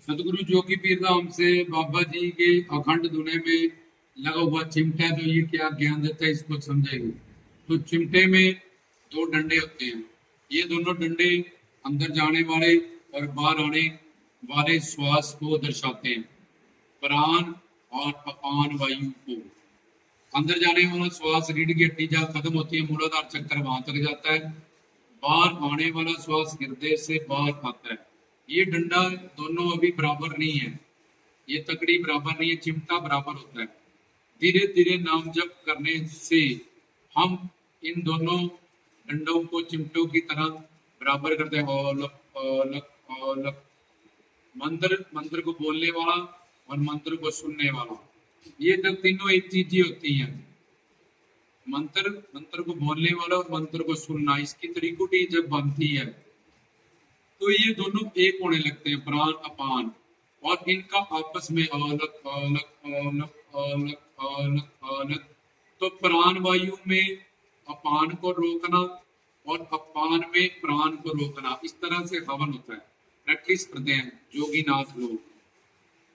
सतगुरु जोगी पीर धाम से बाबा जी के अखंड धुने में लगा हुआ चिमटा जो ये क्या ज्ञान देता है इसको समझेंगे। तो चिमटे में दो डंडे होते हैं। ये दोनों डंडे अंदर जाने वाले और बाहर आने वाले श्वास को दर्शाते हैं। प्राण और अपान वायु को। अंदर जाने वाला श्वास रीढ़ की हड्डी जहाँ खत्म होती है मूलाधार चक्कर वहां तक जाता है। बाहर आने वाला श्वास हृदय से बाहर आता है। ये डंडा दोनों अभी बराबर नहीं है। ये तकड़ी बराबर नहीं है, चिमटा बराबर होता है। धीरे धीरे नाम जप करने से हम इन दोनों डंडों को चिमटों की तरह बराबर करते हैं। औलक औलक औलक। मंत्र मंत्र को बोलने वाला और मंत्र को सुनने वाला, ये जब तीनों एक चीज ही होती हैं। मंत्र मंत्र को बोलने वाला और मंत्र को सुनना, इसकी त्रिकुटी जब बनती है तो ये दोनों एक होने लगते हैं, प्राण अपान। और इनका आपस में औलक औलक औलक औलक औलक औलक। तो प्राण वायु में अपान को रोकना और अपान में प्राण को रोकना, इस तरह से हवन होता है। प्रैक्टिस करते हैं जोगीनाथ लोग।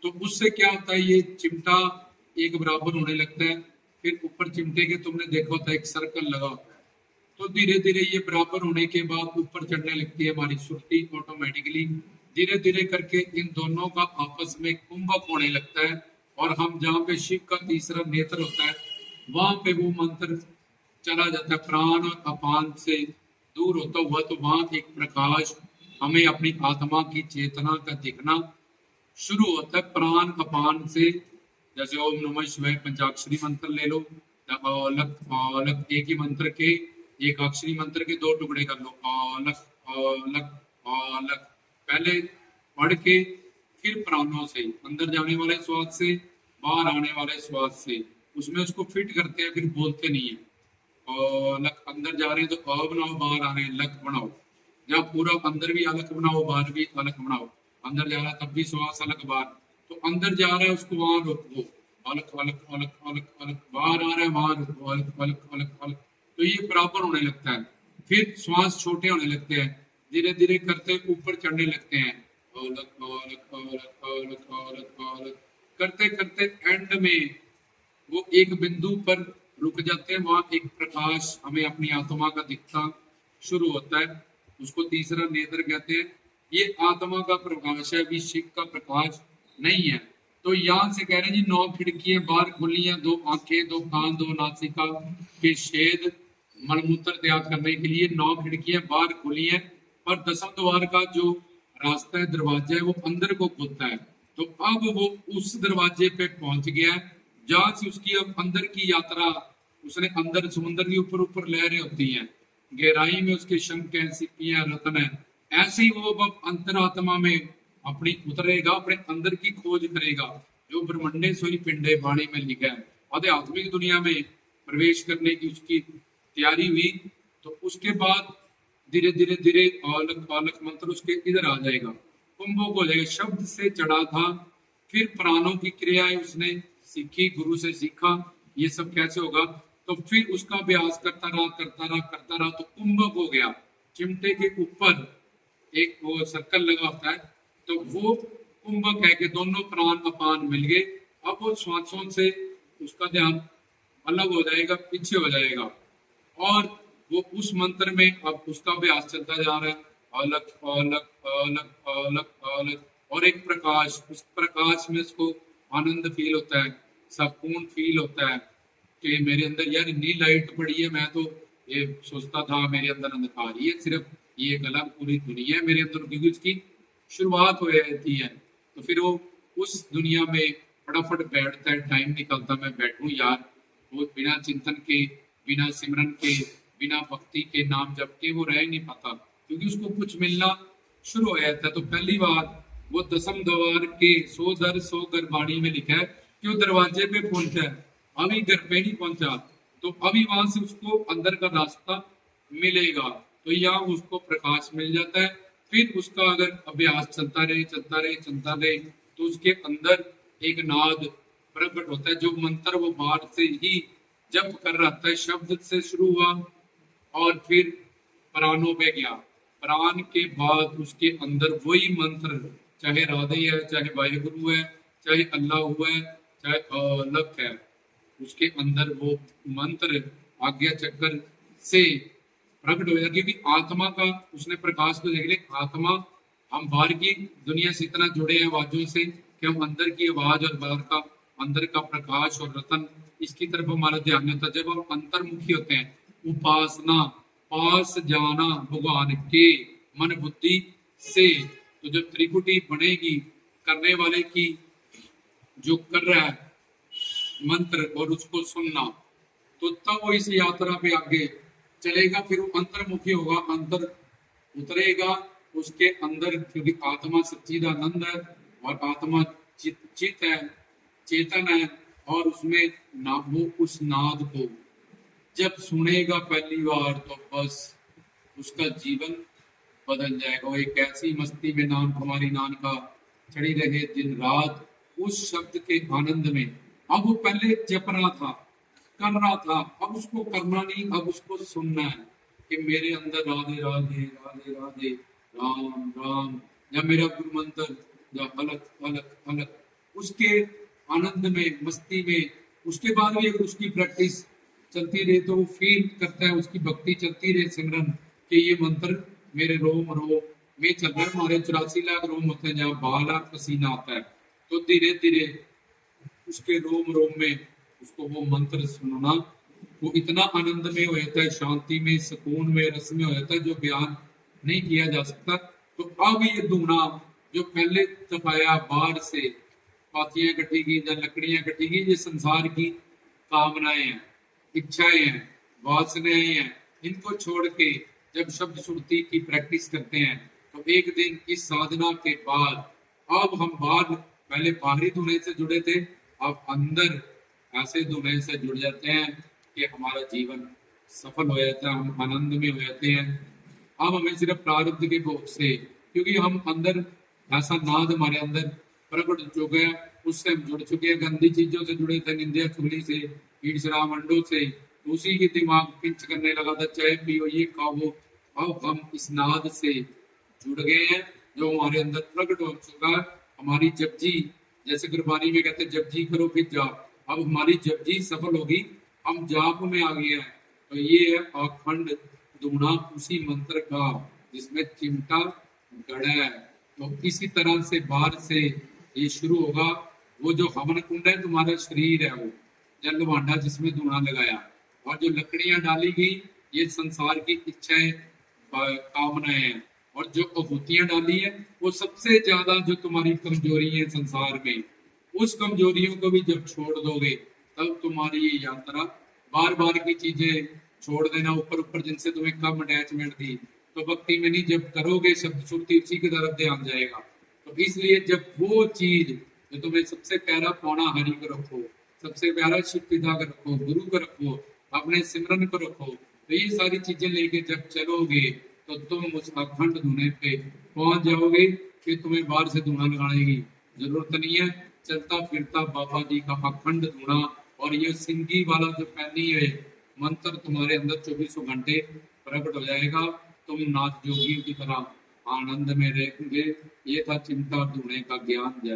तो उससे क्या होता है, ये चिमटा एक बराबर होने लगता है। फिर ऊपर चिमटे के तुमने देखा होता है एक सर्कल लगा होता है। तो धीरे धीरे ये बराबर होने के बाद ऊपर चढ़ने लगती है हमारी सुरती ऑटोमेटिकली। धीरे धीरे करके इन दोनों का आपस में कुंभक होने लगता है। और हम जहाँ पे शिव का तीसरा नेत्र होता है वहां पे वो मंत्र चला जाता है। प्राण और अपान से दूर होता हुआ तो वहां एक प्रकाश हमें अपनी आत्मा की चेतना का दिखना शुरू होता है। प्राण अपान से, जैसे ओम नमः शिवाय पंचाक्षरी मंत्र ले लो, औलक औलक, एक ही मंत्र के एक अक्षरी मंत्र के दो टुकड़े कर लो। औलक औलक औलक, पहले पढ़ के फिर प्राणों से, अंदर जाने वाले श्वास से बाहर आने वाले श्वास से, उसमें उसको फिट करते हैं, फिर बोलते नहीं है। औलक, अंदर जा रहे हैं तो अ बनाओ, बाहर आ रहे हैं लक बनाओ। जब पूरा अंदर भी अलग बनाओ बाहर भी अलग बनाओ। अंदर जा रहा है तब भी श्वास अलग, बाहर तो अंदर जा रहा है उसको वहां रोको, अलग अलग अलग अलग अलग, बाहर आ रहा है वहां रोको, अलग अलग अलग अलग। तो ये बराबर होने लगता है। फिर श्वास छोटे होने लगते हैं, धीरे धीरे करते ऊपर चढ़ने लगते हैं। अलग अलग अलग अलग अलग अलग करते करते एंड में वो एक बिंदु पर रुक जाते हैं। वहां एक प्रकाश हमें अपनी आत्मा का दिखता शुरू होता है, उसको तीसरा नेत्र कहते हैं। ये आत्मा का प्रकाश है, अभी शिव का प्रकाश नहीं है। तो यहाँ से कह रहे हैं जी 9 खिड़कियां बाहर खुली हैं, 2 आंखें, 2 कान, 2 नासिका के छेद मलमूत्र त्याग करने के लिए 9 खिड़कियां बाहर खुली हैं। पर 10वें द्वार का जो रास्ता है, दरवाजा है, वो अंदर को खुलता है। तो अब वो उस दरवाजे पे पहुंच गया है जहां से उसकी अब अंदर की यात्रा, उसने अंदर समुद्र के ऊपर ऊपर लहरें होती हैं, गहराई में उसके शंख हैं, सिप्पियां, रत्न है। ऐसे ही वो अब अंतरात्मा में अपनी उतरेगा, अपने अंदर की खोज करेगा। जो ब्रह्मंडे सोई पिंडे वाणी में लिखा है, आध्यात्मिक दुनिया में प्रवेश करने की उसकी तैयारी हुई। तो उसके बाद धीरे धीरे धीरे औलक औलक मंत्र उसके इधर आ जाएगा, कुंभों को हो जाएगा। शब्द से चढ़ा था, फिर प्राणों की क्रियाएं उसने सीखी, गुरु से सीखा ये सब कैसे होगा। तो फिर उसका अभ्यास करता रहा करता रहा करता रहा, तो कुंभक हो गया। चिमटे के ऊपर एक वो सर्कल लगा होता है, तो वो कुंभक है कि दोनों प्राण अपान मिल गए। अब वो श्वासों से उसका ध्यान अलग हो जाएगा, पीछे हो जाएगा, और वो उस मंत्र में अब उसका अभ्यास चलता जा रहा है। अलग अलग अलग अलग अलग, और एक प्रकाश, उस प्रकाश में उसको आनंद फील होता है, सुकून फील होता है कि मेरे अंदर यार इतनी लाइट पड़ी है। मैं तो ये सोचता था मेरे अंदर अंधकार ही है, सिर्फ ये एक अलग पूरी दुनिया है मेरे अंदर, क्योंकि उसकी शुरुआत हो जाती है। तो फिर वो उस दुनिया में फटाफट बैठता है, टाइम निकलता, मैं बैठूं यार। वो बिना चिंतन के, बिना सिमरन के, बिना भक्ति के, नाम जप के वो रह नहीं पाता, क्योंकि उसको कुछ मिलना शुरू हो जाता है। तो पहली बार वो 10वें द्वार के 100 दर 100 घर वाणी में लिखा है कि वो दरवाजे पे पहुंचा है, अभी घर पे नहीं पहुंचा। तो अभी वहां से उसको अंदर का रास्ता मिलेगा, तो यहाँ उसको प्रकाश मिल जाता है। फिर उसका अगर अभ्यास चलता रहे चलता रहे चलता रहे, तो उसके अंदर एक नाद प्रकट होता है। जो मंत्र वो बाहर से ही जप कर रहा था, शब्द से शुरू हुआ और फिर प्राणों पे गया। प्राण के बाद उसके अंदर वही मंत्र चाहे राधे है, चाहे वाहिगुरु है, चाहे अल्लाह हुआ है, चाहे अलग है, उसके अंदर वो मंत्र आज्ञा चक्र से प्रकट हो जाए, क्योंकि आत्मा का उसने प्रकाश को देख लिया। आत्मा, हम बाहर की दुनिया से इतना जुड़े हैं आवाजों से कि हम अंदर की आवाज और बाहर का, अंदर का प्रकाश और रतन, इसकी तरफ हमारा ध्यान नहीं होता। जब हम अंतर्मुखी होते हैं, उपासना, पास जाना भगवान के मन बुद्धि से, तो जब त्रिकुटी बनेगी, करने वाले की जो कर रहा है मंत्र और उसको सुनना, तो तब वो इस यात्रा पे आगे चलेगा। फिर वो अंतर्मुखी होगा, अंतर उतरेगा उसके अंदर, क्योंकि आत्मा सच्चिदानंद है और आत्मा चित है, चेतन है, और उसमें ना वो उस नाद को जब सुनेगा पहली बार, तो बस उसका जीवन बदल जाएगा। वो एक ऐसी मस्ती में नाम हमारी नान का चढ़ी रहे दिन रात, उस शब्द के आनंद में। अब वो पहले जप रहा था, कर रहा था, अब उसको करना नहीं, अब उसको सुनना है कि मेरे अंदर राधे राधे राधे राधे राम राम, या मेरा गुरु मंत्र, या अलग अलग अलग, उसके आनंद में, मस्ती में। उसके बाद भी अगर उसकी प्रैक्टिस चलती रहे तो वो फील करता है, उसकी भक्ति चलती रहे, सिमरन, कि ये मंत्र मेरे रोम रोम में चल रहा है। हमारे 84 लाख रोम होते हैं, जहाँ 12 लाख पसीना आता है, तो धीरे धीरे उसके रोम रोम में उसको वो मंत्र सुनना, वो इतना आनंद में हो जाता है, शांति में, सुकून में, रस में हो जाता है, जो बयान नहीं किया जा सकता। तो अब ये धुना जो पहले तपाया बाहर से, पाथियां इकट्ठी की या लकड़ियां इकट्ठी की, ये संसार की कामनाएं हैं, इच्छाएं हैं, वासनाएं हैं, इनको छोड़ के जब शब्द सुरती की प्रैक्टिस करते हैं, तो एक दिन इस साधना के बाद अब हम बाहर, पहले बाहरी धुने से जुड़े थे, अब अंदर ऐसे धुने से जुड़ जाते हैं कि हमारा जीवन सफल हो जाता है, हम आनंद में हो जाते हैं। अब हमें सिर्फ प्रारब्ध के भोग से, क्योंकि हम अंदर ऐसा नाद हमारे अंदर प्रकट हो चुका है, उससे हम जुड़ चुके हैं, गंदी चीजों से जुड़े थे, निंदा चुगली से, ईट शराब अंडों से, उसी के दिमाग पिंच करने लगा था, चाय पियो ये खाओ। अब हम इस नाद से जुड़ गए हैं, जो हमारे अंदर प्रकट हो चुका है। हमारी जपजी, जैसे गुरबानी में कहते हैं जपजी करो फिर जाप, अब हमारी जपजी सफल होगी, हम जाप में आ गए हैं। तो ये है अखंड धुना, उसी मंत्र का जिसमें चिमटा गड़ा है। तो इसी तरह से बाहर से ये शुरू होगा। वो जो हवन कुंड है, तुम्हारा शरीर है, वो जल भांडा जिसमें धुना लगाया, और जो लकड़ियां डाली गई, ये संसार की इच्छाएं, कामनाएं हैं, और जो आहुतियां डाली है, वो सबसे ज्यादा जो तुम्हारी कमजोरी है संसार में, उस कमजोरियों को भी जब छोड़ दोगे, तब तुम्हारी ये यात्रा, बार बार की चीजें छोड़ देना, ऊपर ऊपर जिनसे तुम्हें कम अटैचमेंट थी, तो भक्ति में नहीं, जब करोगे शब्द सुरती, उसी की तरफ ध्यान जाएगा। तो इसलिए जब वो चीज जो तुम्हें सबसे प्यारा पौना हरि को रखो, सबसे प्यारा शिव पिता को रखो, गुरु को रखो, अपने सिमरन को रखो, तो ये सारी चीजें लेके जब चलोगे, तो तुम उस अखंड धुने पे पहुंच जाओगे कि तुम्हें बाहर से धुना लगाने की जरूरत नहीं है। चलता फिरता बाबा जी का अखंड धुना, और ये सिंगी वाला जो पहनी है मंत्र, तुम्हारे अंदर 24 घंटे प्रकट हो जाएगा। तुम नाथ जोगियों की तरह आनंद में रहेंगे। ये था चिंता धुने का ज्ञान। जय